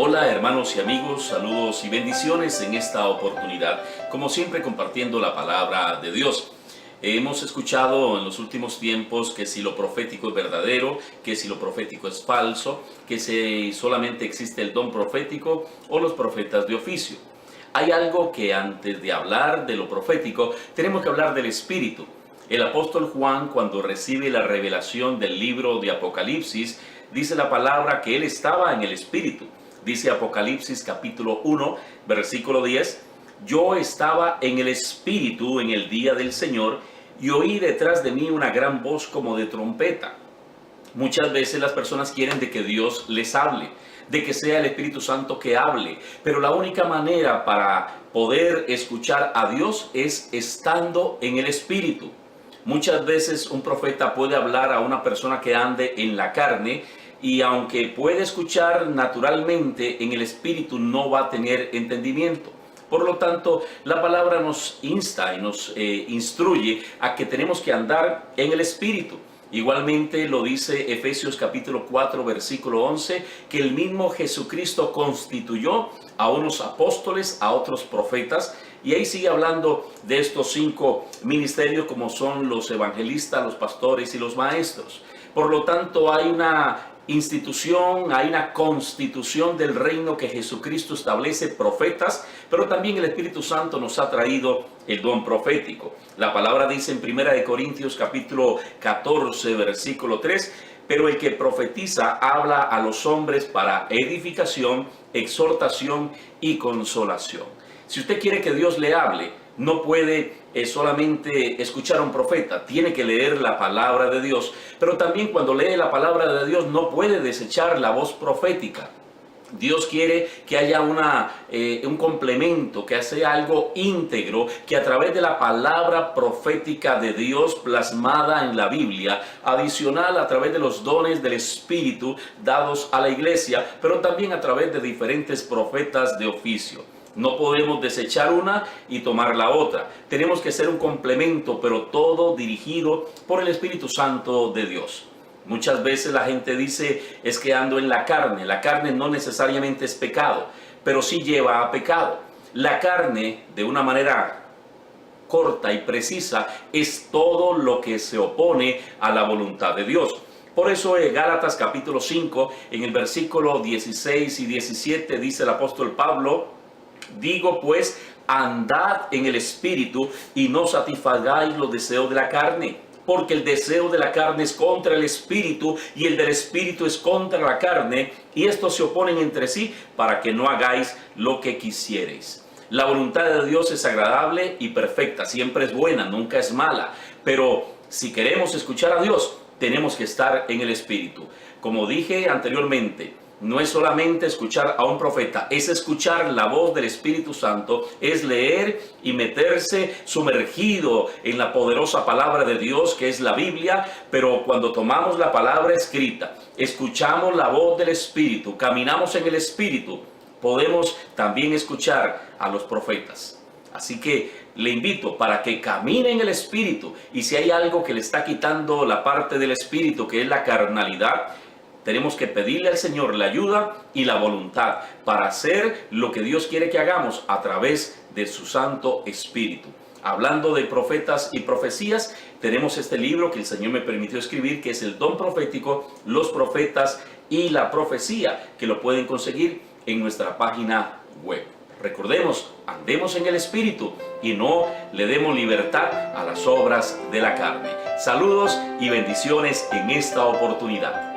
Hola hermanos y amigos, saludos y bendiciones en esta oportunidad, como siempre compartiendo la palabra de Dios. Hemos escuchado en los últimos tiempos que si lo profético es verdadero, que si lo profético es falso, que si solamente existe el don profético o los profetas de oficio. Hay algo que antes de hablar de lo profético tenemos que hablar del Espíritu. El apóstol Juan, cuando recibe la revelación del libro de Apocalipsis, dice la palabra que él estaba en el Espíritu. Dice Apocalipsis capítulo 1, versículo 10, yo estaba en el Espíritu en el día del Señor y oí detrás de mí una gran voz como de trompeta. Muchas veces las personas quieren de que Dios les hable, de que sea el Espíritu Santo que hable, pero la única manera para poder escuchar a Dios es estando en el Espíritu. Muchas veces un profeta puede hablar a una persona que ande en la carne, y aunque puede escuchar naturalmente, en el Espíritu no va a tener entendimiento. Por lo tanto, la palabra nos insta y nos instruye a que tenemos que andar en el Espíritu. Igualmente lo dice Efesios capítulo 4, versículo 11, que el mismo Jesucristo constituyó a unos apóstoles, a otros profetas, y ahí sigue hablando de estos 5 ministerios como son los evangelistas, los pastores y los maestros. Por lo tanto, hay una institución, hay una constitución del reino que Jesucristo establece, profetas, pero también el Espíritu Santo nos ha traído el don profético. La palabra dice en 1 Corintios capítulo 14, versículo 3, pero el que profetiza habla a los hombres para edificación, exhortación y consolación. Si usted quiere que Dios le hable, no puede solamente escuchar a un profeta, tiene que leer la palabra de Dios, pero también cuando lee la palabra de Dios no puede desechar la voz profética. Dios quiere que haya un complemento, que sea algo íntegro, que a través de la palabra profética de Dios plasmada en la Biblia, adicional a través de los dones del Espíritu dados a la iglesia, pero también a través de diferentes profetas de oficio. No podemos desechar una y tomar la otra. Tenemos que ser un complemento, pero todo dirigido por el Espíritu Santo de Dios. Muchas veces la gente dice, es que ando en la carne. La carne no necesariamente es pecado, pero sí lleva a pecado. La carne, de una manera corta y precisa, es todo lo que se opone a la voluntad de Dios. Por eso en Gálatas capítulo 5, en el versículo 16 y 17, dice el apóstol Pablo, digo pues, andad en el Espíritu y no satisfagáis los deseos de la carne, porque el deseo de la carne es contra el Espíritu y el del Espíritu es contra la carne, y estos se oponen entre sí para que no hagáis lo que quisiereis. La voluntad de Dios es agradable y perfecta, siempre es buena, nunca es mala, pero si queremos escuchar a Dios, tenemos que estar en el Espíritu. Como dije anteriormente, no es solamente escuchar a un profeta, es escuchar la voz del Espíritu Santo, es leer y meterse sumergido en la poderosa palabra de Dios que es la Biblia, pero cuando tomamos la palabra escrita, escuchamos la voz del Espíritu, caminamos en el Espíritu, podemos también escuchar a los profetas. Así que le invito para que camine en el Espíritu, y si hay algo que le está quitando la parte del Espíritu, que es la carnalidad, tenemos que pedirle al Señor la ayuda y la voluntad para hacer lo que Dios quiere que hagamos a través de su Santo Espíritu. Hablando de profetas y profecías, tenemos este libro que el Señor me permitió escribir, que es el don profético, los profetas y la profecía, que lo pueden conseguir en nuestra página web. Recordemos, andemos en el Espíritu y no le demos libertad a las obras de la carne. Saludos y bendiciones en esta oportunidad.